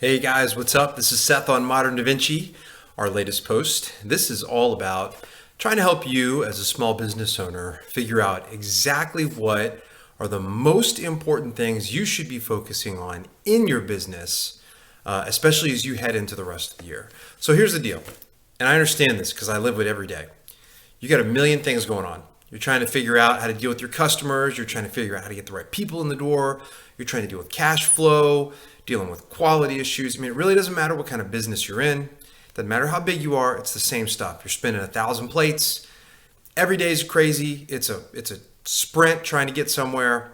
Hey guys, what's up? This is Seth on Modern Da Vinci, our latest post. This is all about trying to help you as a small business owner figure out exactly what are the most important things you should be focusing on in your business, especially as you head into the rest of the year. So here's the deal, and I understand this because I live with it every day. You got a million things going on. You're trying to figure out how to deal with your customers. You're trying to figure out how to get the right people in the door. You're trying to deal with cash flow, dealing with quality issues. I mean, it really doesn't matter what kind of business you're in. Doesn't matter how big you are. It's the same stuff. You're spinning 1,000 plates. Every day is crazy. It's a sprint trying to get somewhere.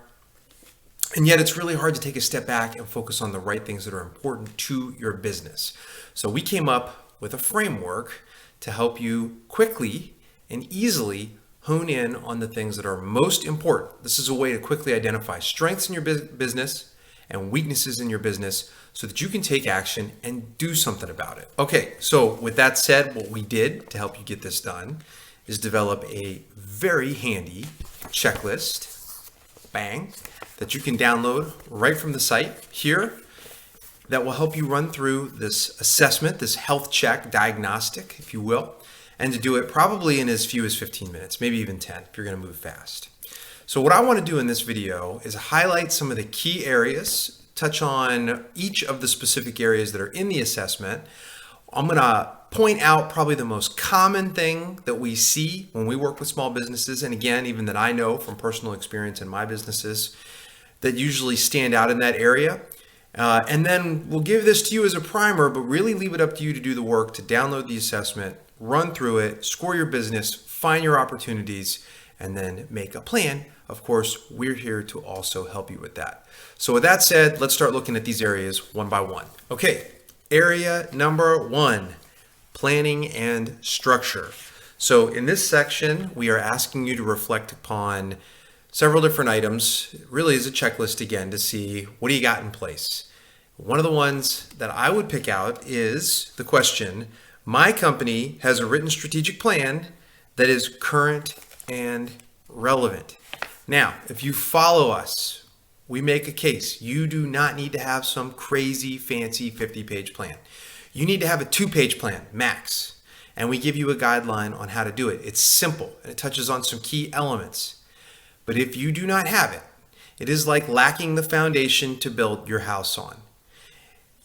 And yet it's really hard to take a step back and focus on the right things that are important to your business. So we came up with a framework to help you quickly and easily hone in on the things that are most important. This is a way to quickly identify strengths in your business and weaknesses in your business so that you can take action and do something about it. Okay, so with that said, what we did to help you get this done is develop a very handy checklist, bang, that you can download right from the site here that will help you run through this assessment, this health check diagnostic, if you will, and to do it probably in as few as 15 minutes, maybe even 10 if you're going to move fast. So what I want to do in this video is highlight some of the key areas, touch on each of the specific areas that are in the assessment. I'm going to point out probably the most common thing that we see when we work with small businesses, and again, even that I know from personal experience in my businesses that usually stand out in that area. And then we'll give this to you as a primer, but really leave it up to you to do the work to download the assessment, run through it, score your business, find your opportunities, and then make a plan. Of course, we're here to also help you with that. So with that said, let's start looking at these areas one by one. Okay, area number 1, planning and structure. So in this section, we are asking you to reflect upon several different items. It really is a checklist again to see what do you got in place. One of the ones that I would pick out is the question, my company has a written strategic plan that is current and relevant. Now, if you follow us, we make a case. You do not need to have some crazy fancy 50-page plan. You need to have a 2-page plan, max. And we give you a guideline on how to do it. It's simple and it touches on some key elements. But if you do not have it, it is like lacking the foundation to build your house on.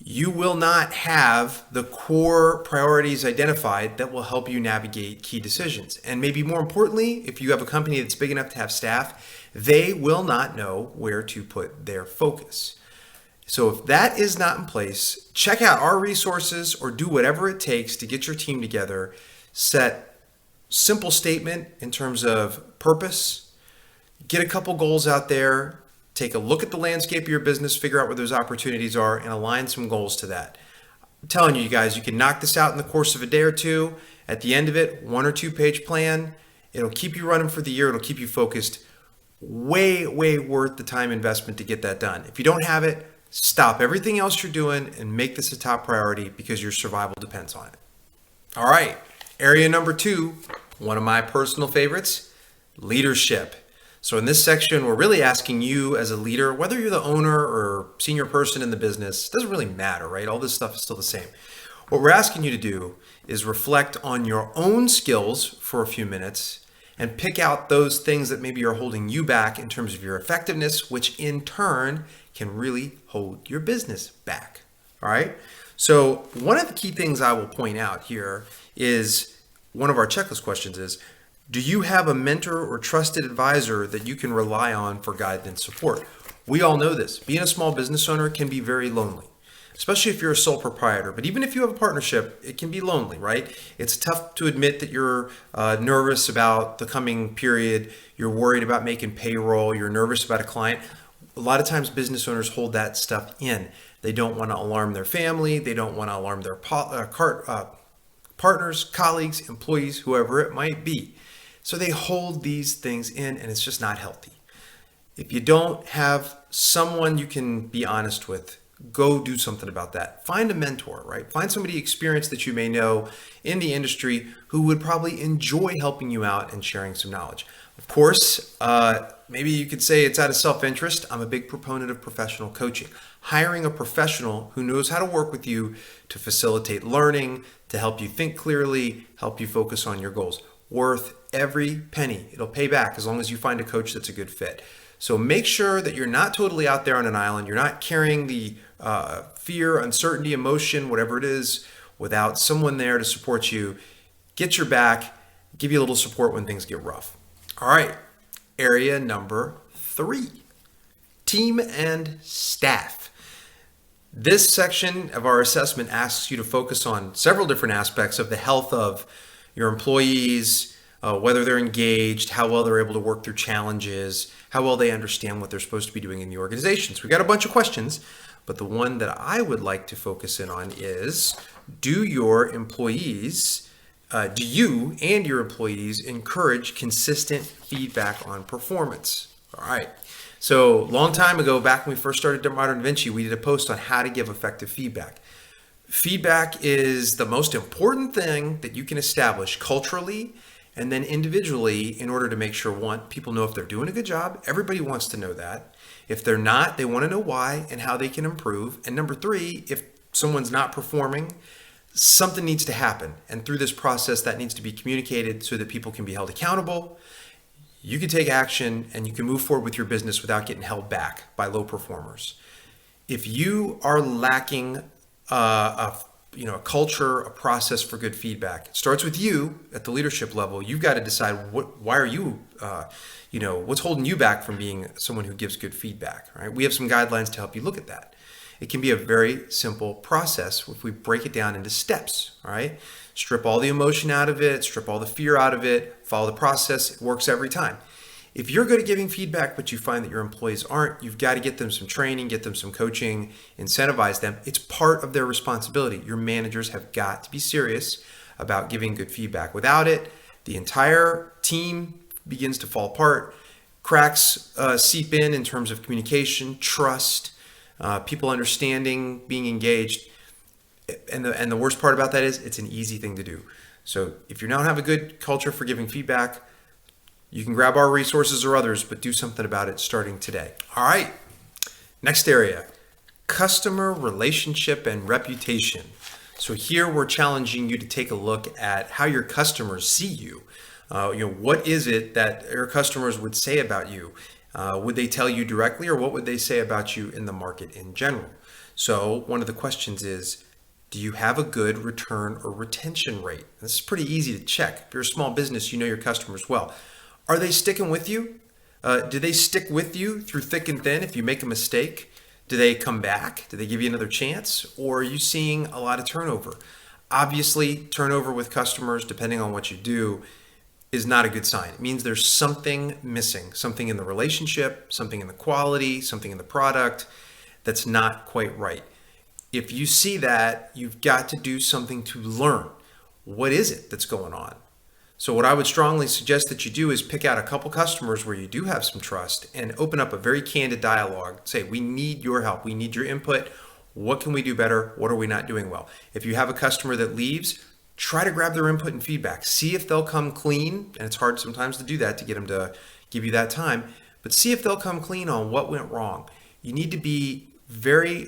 You will not have the core priorities identified that will help you navigate key decisions. And maybe more importantly, if you have a company that's big enough to have staff, they will not know where to put their focus. So if that is not in place, check out our resources or do whatever it takes to get your team together, set simple statement in terms of purpose, get a couple goals out there, take a look at the landscape of your business, figure out where those opportunities are, and align some goals to that. I'm telling you guys, you can knock this out in the course of a day or two. At the end of it, 1 or 2 page plan. It'll keep you running for the year. It'll keep you focused. Way worth the time investment to get that done. If you don't have it, stop everything else you're doing and make this a top priority because your survival depends on it. All right, area number 2, one of my personal favorites, leadership. So in this section, we're really asking you as a leader, whether you're the owner or senior person in the business, it doesn't really matter, right? All this stuff is still the same. What we're asking you to do is reflect on your own skills for a few minutes and pick out those things that maybe are holding you back in terms of your effectiveness, which in turn can really hold your business back. All right. So one of the key things I will point out here is one of our checklist questions is, do you have a mentor or trusted advisor that you can rely on for guidance and support? We all know this. Being a small business owner can be very lonely, especially if you're a sole proprietor. But even if you have a partnership, it can be lonely, right? It's tough to admit that you're nervous about the coming period. You're worried about making payroll. You're nervous about a client. A lot of times business owners hold that stuff in. They don't want to alarm their family. They don't want to alarm their partners, colleagues, employees, whoever it might be. So they hold these things in, and it's just not healthy. If you don't have someone you can be honest with, go do something about that. Find a mentor, right? Find somebody experienced that you may know in the industry who would probably enjoy helping you out and sharing some knowledge. Of course, maybe you could say it's out of self-interest. I'm a big proponent of professional coaching. hiring a professional who knows how to work with you to facilitate learning, to help you think clearly, help you focus on your goals. Worth every penny. It'll pay back as long as you find a coach that's a good fit. So make sure that you're not totally out there on an island. You're not carrying the fear, uncertainty, emotion, whatever it is, without someone there to support you. Get your back, give you a little support when things get rough. All right, area number 3, team and staff. This section of our assessment asks you to focus on several different aspects of the health of your employees, whether they're engaged, how well they're able to work through challenges, how well they understand what they're supposed to be doing in the organization. So we've got a bunch of questions, but the one that I would like to focus in on is, do you and your employees encourage consistent feedback on performance? All right. So long time ago, back when we first started Modern Da Vinci, we did a post on how to give effective feedback. Feedback is the most important thing that you can establish culturally and then individually in order to make sure, one, people know if they're doing a good job. Everybody wants to know that. If they're not, they want to know why and how they can improve. And number 3, if someone's not performing, something needs to happen. And through this process, that needs to be communicated so that people can be held accountable. You can take action and you can move forward with your business without getting held back by low performers. If you are lacking a culture, a process for good feedback, it starts with you at the leadership level. You've got to decide why are you, what's holding you back from being someone who gives good feedback, right? We have some guidelines to help you look at that. It can be a very simple process if we break it down into steps, all right? Strip all the emotion out of it, strip all the fear out of it, follow the process. It works every time. If you're good at giving feedback, but you find that your employees aren't, you've got to get them some training, get them some coaching, incentivize them. It's part of their responsibility. Your managers have got to be serious about giving good feedback. Without it, the entire team begins to fall apart. Cracks seep in terms of communication, trust, people understanding, being engaged. And the worst part about that is it's an easy thing to do. So if you don't have a good culture for giving feedback, you can grab our resources or others, but do something about it starting today. All right. Next area, customer relationship and reputation. So here we're challenging you to take a look at how your customers see you. What is it that your customers would say about you? Would they tell you directly, or what would they say about you in the market in general? So one of the questions is, do you have a good return or retention rate? This is pretty easy to check. If you're a small business, you know your customers well. Are they sticking with you? Do they stick with you through thick and thin if you make a mistake? Do they come back? Do they give you another chance? Or are you seeing a lot of turnover? Obviously, turnover with customers, depending on what you do, is not a good sign. It means there's something missing, something in the relationship, something in the quality, something in the product that's not quite right. If you see that, you've got to do something to learn. What is it that's going on? So what I would strongly suggest that you do is pick out a couple customers where you do have some trust and open up a very candid dialogue. Say, we need your help. We need your input. What can we do better? What are we not doing well? If you have a customer that leaves, try to grab their input and feedback. See if they'll come clean. And it's hard sometimes to do that, to get them to give you that time. But see if they'll come clean on what went wrong. You need to be very,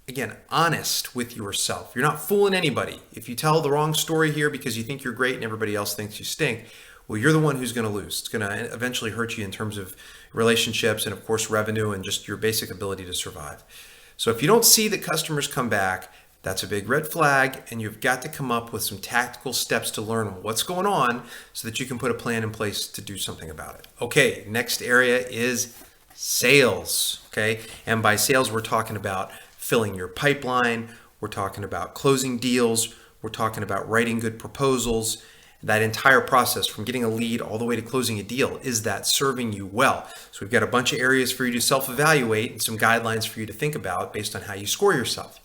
again, honest with yourself. You're not fooling anybody. If you tell the wrong story here because you think you're great and everybody else thinks you stink, well, you're the one who's going to lose. It's going to eventually hurt you in terms of relationships and, of course, revenue and just your basic ability to survive. So if you don't see that customers come back, that's a big red flag, and you've got to come up with some tactical steps to learn what's going on so that you can put a plan in place to do something about it. Okay, next area is sales. Okay, and by sales, we're talking about filling your pipeline. We're talking about closing deals. We're talking about writing good proposals. That entire process from getting a lead all the way to closing a deal, is that serving you well? So we've got a bunch of areas for you to self-evaluate and some guidelines for you to think about based on how you score yourself.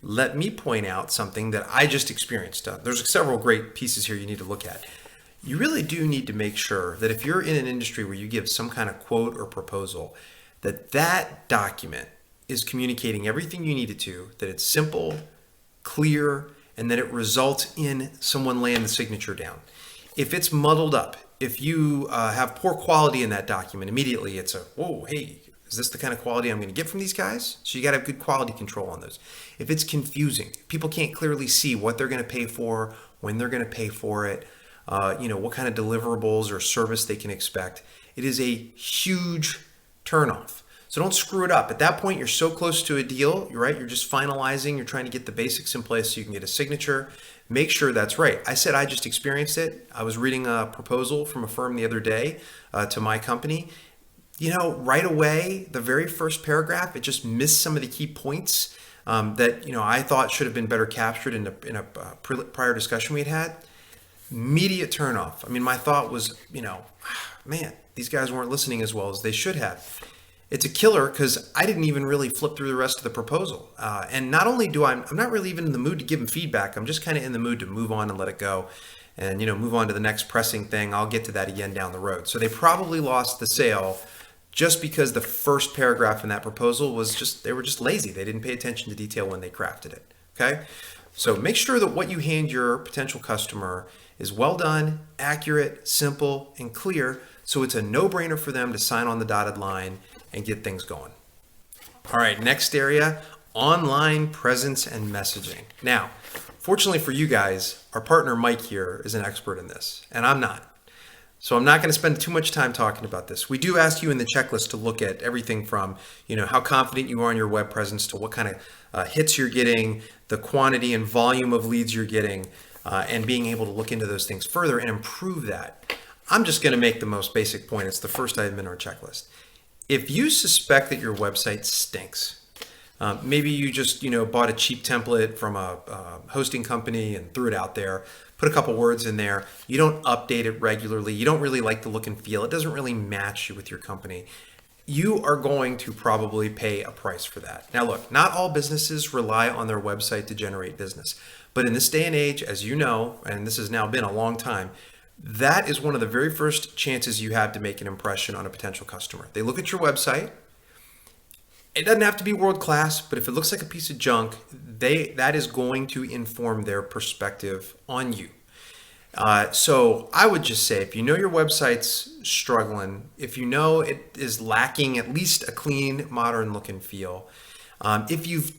Let me point out something that I just experienced. There's several great pieces here you need to look at. You really do need to make sure that if you're in an industry where you give some kind of quote or proposal, that document is communicating everything you need it to, that it's simple, clear, and that it results in someone laying the signature down. If it's muddled up, if you have poor quality in that document, immediately it's whoa, hey, Is this the kind of quality I'm going to get from these guys? So you got to have good quality control on those. If it's confusing, people can't clearly see what they're going to pay for, when they're going to pay for it, what kind of deliverables or service they can expect, it is a huge turnoff. So don't screw it up. At that point, you're so close to a deal, you're right? You're just finalizing. You're trying to get the basics in place so you can get a signature. Make sure that's right. I said I just experienced it. I was reading a proposal from a firm the other day to my company. Right away, the very first paragraph, it just missed some of the key points that I thought should have been better captured in a prior discussion we had. Immediate turnoff. I mean, my thought was, man, these guys weren't listening as well as they should have. It's a killer because I didn't even really flip through the rest of the proposal. And not only I'm not really even in the mood to give them feedback. I'm just kind of in the mood to move on and let it go and, move on to the next pressing thing. I'll get to that again down the road. So they probably lost the sale just because the first paragraph in that proposal they were just lazy. They didn't pay attention to detail when they crafted it. Okay. So make sure that what you hand your potential customer is well done, accurate, simple, and clear. So it's a no-brainer for them to sign on the dotted line and get things going. All right, next area, online presence and messaging. Now, fortunately for you guys, our partner Mike here is an expert in this, and I'm not. So I'm not going to spend too much time talking about this. We do ask you in the checklist to look at everything from, how confident you are in your web presence to what kind of hits you're getting, the quantity and volume of leads you're getting, and being able to look into those things further and improve that. I'm just going to make the most basic point. It's the first item in our checklist. If you suspect that your website stinks, maybe you just bought a cheap template from a hosting company and threw it out there, put a couple words in there, you don't update it regularly, you don't really like the look and feel, it doesn't really match you with your company, you are going to probably pay a price for that. Now look, not all businesses rely on their website to generate business, but in this day and age, as you know, and this has now been a long time, that is one of the very first chances you have to make an impression on a potential customer. They look at your website. It doesn't have to be world class, but if it looks like a piece of junk, that is going to inform their perspective on you. So I would just say, if you know your website's struggling, if you know it is lacking at least a clean, modern look and feel, if you've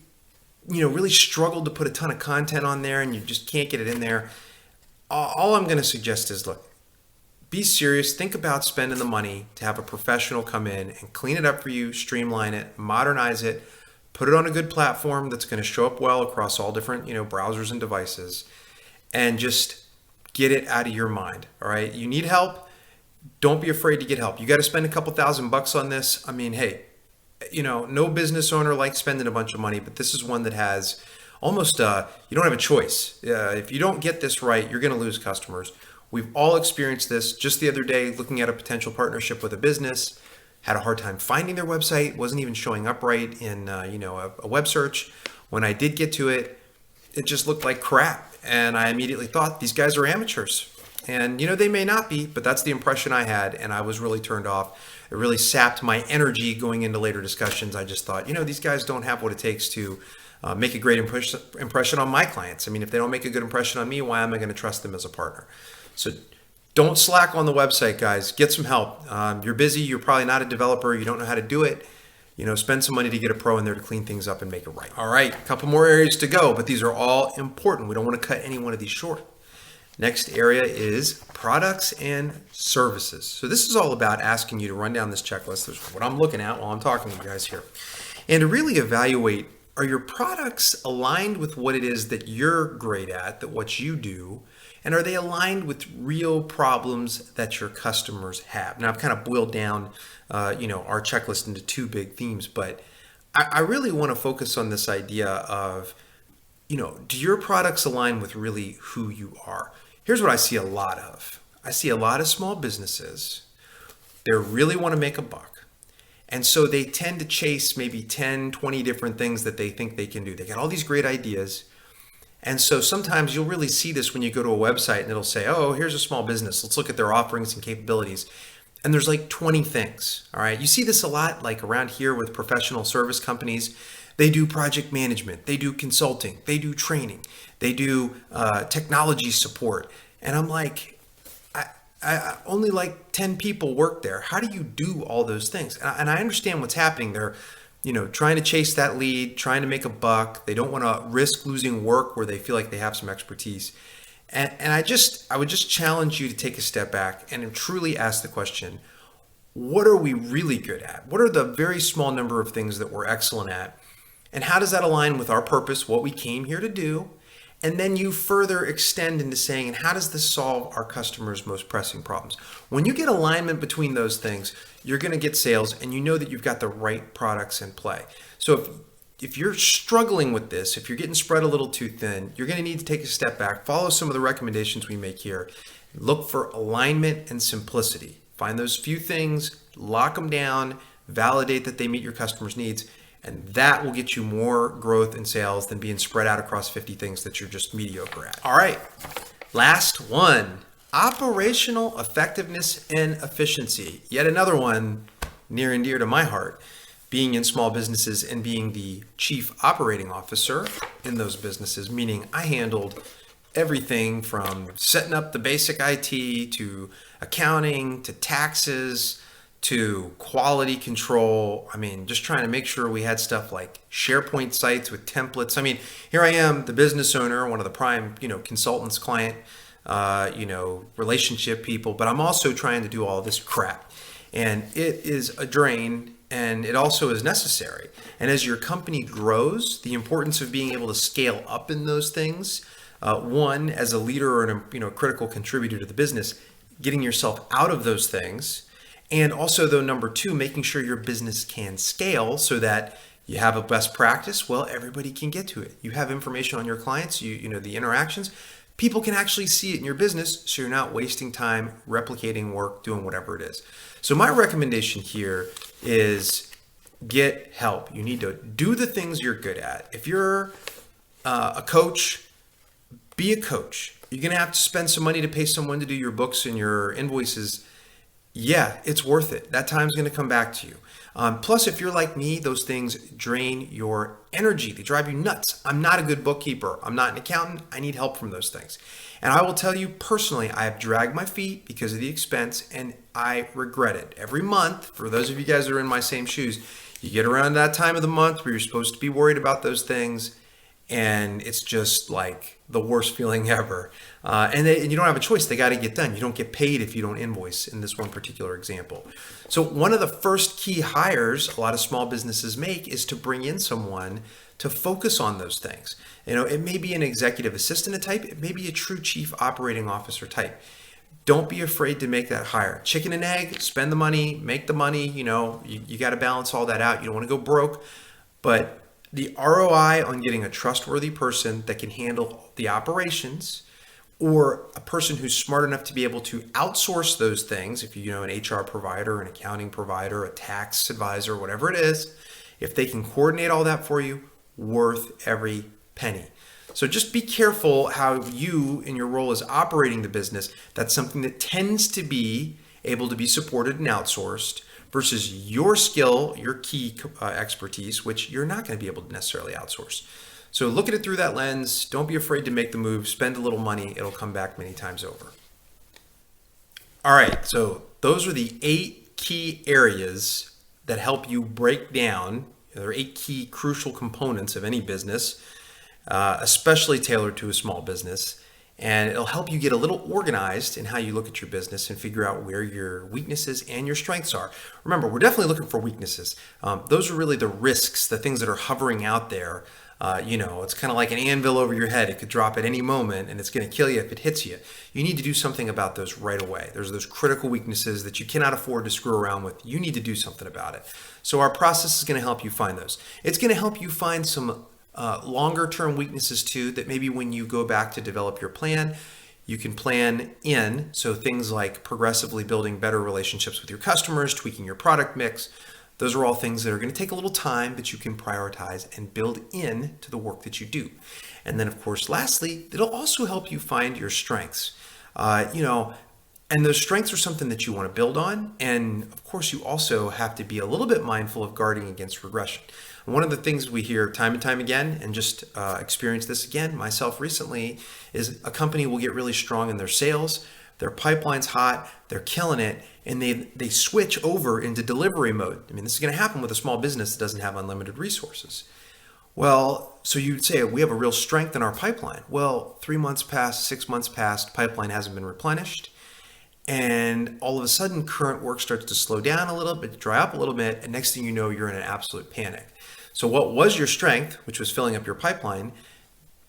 really struggled to put a ton of content on there and you just can't get it in there, all I'm going to suggest is, look, be serious. Think about spending the money to have a professional come in and clean it up for you, streamline it, modernize it, put it on a good platform that's going to show up well across all different, browsers and devices, and just get it out of your mind. All right. You need help. Don't be afraid to get help. You got to spend a couple $1,000 on this. I mean, hey, no business owner likes spending a bunch of money, but this is one that has almost, you don't have a choice. If you don't get this right, you're going to lose customers. We've all experienced this. Just the other day, looking at a potential partnership with a business, had a hard time finding their website, wasn't even showing up right in, a web search. When I did get to it, it just looked like crap. And I immediately thought, these guys are amateurs. And, they may not be, but that's the impression I had. And I was really turned off. It really sapped my energy going into later discussions. I just thought, these guys don't have what it takes to make a great impression on my clients. I mean, if they don't make a good impression on me, why am I going to trust them as a partner? So don't slack on the website, guys. Get some help. You're busy. You're probably not a developer. You don't know how to do it. Spend some money to get a pro in there to clean things up and make it right. All right, a couple more areas to go, but these are all important. We don't want to cut any one of these short. Next area is products and services. So this is all about asking you to run down this checklist. This is what I'm looking at while I'm talking to you guys here. And to really evaluate, are your products aligned with what it is that you're great at, that what you do, and are they aligned with real problems that your customers have? Now, I've kind of boiled down, our checklist into two big themes, but I really want to focus on this idea of, do your products align with really who you are? Here's what I see a lot of. I see a lot of small businesses. They really want to make a buck. And so they tend to chase maybe 10, 20 different things that they think they can do. They got all these great ideas. And so sometimes you'll really see this when you go to a website and it'll say, oh, here's a small business. Let's look at their offerings and capabilities. And there's like 20 things. All right. You see this a lot like around here with professional service companies. They do project management. They do consulting. They do training. They do technology support. And I'm like, only like 10 people work there. How do you do all those things? And I understand what's happening. They're, trying to chase that lead, trying to make a buck. They don't want to risk losing work where they feel like they have some expertise. And I would just challenge you to take a step back and truly ask the question, what are we really good at? What are the very small number of things that we're excellent at? And how does that align with our purpose, what we came here to do? And then you further extend into saying, and how does this solve our customers' most pressing problems? When you get alignment between those things, you're going to get sales, and you know that you've got the right products in play. So if you're struggling with this, if you're getting spread a little too thin, you're going to need to take a step back, follow some of the recommendations we make here, look for alignment and simplicity. Find those few things, lock them down, validate that they meet your customers' needs, and that will get you more growth in sales than being spread out across 50 things that you're just mediocre at. All right, last one, operational effectiveness and efficiency. Yet another one near and dear to my heart. Being in small businesses and being the chief operating officer in those businesses, meaning I handled everything from setting up the basic IT to accounting to taxes to quality control. I mean, just trying to make sure we had stuff like SharePoint sites with templates. I mean, here I am, the business owner, one of the prime, consultants, client, relationship people, but I'm also trying to do all this crap. And it is a drain, and it also is necessary. And as your company grows, the importance of being able to scale up in those things, one, as a leader or a critical contributor to the business, getting yourself out of those things. And also, though, number two, making sure your business can scale so that you have a best practice. Well, everybody can get to it. You have information on your clients, the interactions. People can actually see it in your business, so you're not wasting time replicating work, doing whatever it is. So my recommendation here is get help. You need to do the things you're good at. If you're a coach, be a coach. You're going to have to spend some money to pay someone to do your books and your invoices. Yeah, it's worth it. That time's going to come back to you. Plus, if you're like me, those things drain your energy. They drive you nuts. I'm not a good bookkeeper. I'm not an accountant. I need help from those things. And I will tell you personally, I have dragged my feet because of the expense, and I regret it. Every month, for those of you guys that are in my same shoes, you get around that time of the month where you're supposed to be worried about those things, and it's just like the worst feeling ever. And you don't have a choice. They got to get done. You don't get paid if you don't invoice in this one particular example. So one of the first key hires a lot of small businesses make is to bring in someone to focus on those things. It may be an executive assistant type. It may be a true chief operating officer type. Don't be afraid to make that hire. Chicken and egg, spend the money, make the money. You got to balance all that out. You don't want to go broke, but the ROI on getting a trustworthy person that can handle the operations, or a person who's smart enough to be able to outsource those things, if you know an HR provider, an accounting provider, a tax advisor, whatever it is, if they can coordinate all that for you, worth every penny. So just be careful how you, in your role as operating the business, that's something that tends to be able to be supported and outsourced, versus your skill, your key expertise, which you're not going to be able to necessarily outsource. So look at it through that lens. Don't be afraid to make the move. Spend a little money. It'll come back many times over. All right. So those are the 8 key areas that help you break down. There are 8 key crucial components of any business, especially tailored to a small business. And it'll help you get a little organized in how you look at your business and figure out where your weaknesses and your strengths are. Remember, we're definitely looking for weaknesses. Those are really the risks, the things that are hovering out there. It's kind of like an anvil over your head. It could drop at any moment and it's going to kill you if it hits you. You need to do something about those right away. There's those critical weaknesses that you cannot afford to screw around with. You need to do something about it. So our process is going to help you find those. It's going to help you find some longer term weaknesses too, that maybe when you go back to develop your plan, you can plan in. So things like progressively building better relationships with your customers, tweaking your product mix. Those are all things that are going to take a little time, but you can prioritize and build in to the work that you do. And then of course, lastly, it'll also help you find your strengths. And those strengths are something that you want to build on. And of course, you also have to be a little bit mindful of guarding against regression. And one of the things we hear time and time again, and just experienced this again myself recently, is a company will get really strong in their sales, their pipeline's hot, they're killing it, and they switch over into delivery mode. I mean, this is going to happen with a small business that doesn't have unlimited resources. Well, so you'd say we have a real strength in our pipeline. Well, 3 months passed, 6 months passed, pipeline hasn't been replenished. And all of a sudden, current work starts to slow down a little bit, dry up a little bit, and next thing you know, you're in an absolute panic. So what was your strength, which was filling up your pipeline,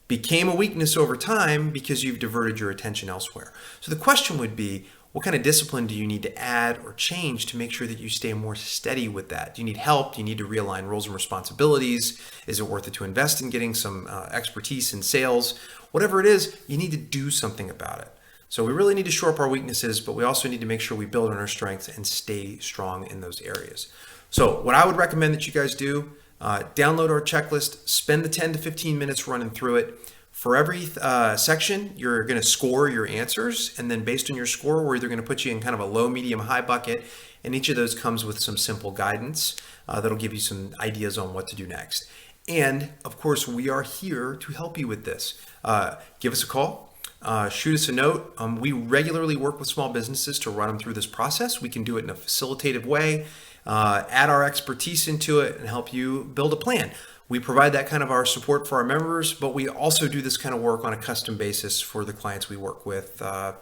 became a weakness over time because you've diverted your attention elsewhere. So the question would be, what kind of discipline do you need to add or change to make sure that you stay more steady with that? Do you need help? Do you need to realign roles and responsibilities? Is it worth it to invest in getting some expertise in sales? Whatever it is, you need to do something about it. So we really need to shore up our weaknesses, but we also need to make sure we build on our strengths and stay strong in those areas. So what I would recommend that you guys do, download our checklist, spend the 10 to 15 minutes running through it. For every section, you're going to score your answers, and then based on your score, we're either going to put you in kind of a low, medium, high bucket, and each of those comes with some simple guidance that'll give you some ideas on what to do next. And of course, we are here to help you with this. Give us a call. Shoot us a note. We regularly work with small businesses to run them through this process. We can do it in a facilitative way, add our expertise into it, and help you build a plan. We provide that kind of our support for our members, but we also do this kind of work on a custom basis for the clients we work with, on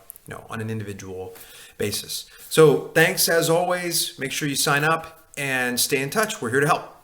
an individual basis. So thanks as always. Make sure you sign up and stay in touch. We're here to help.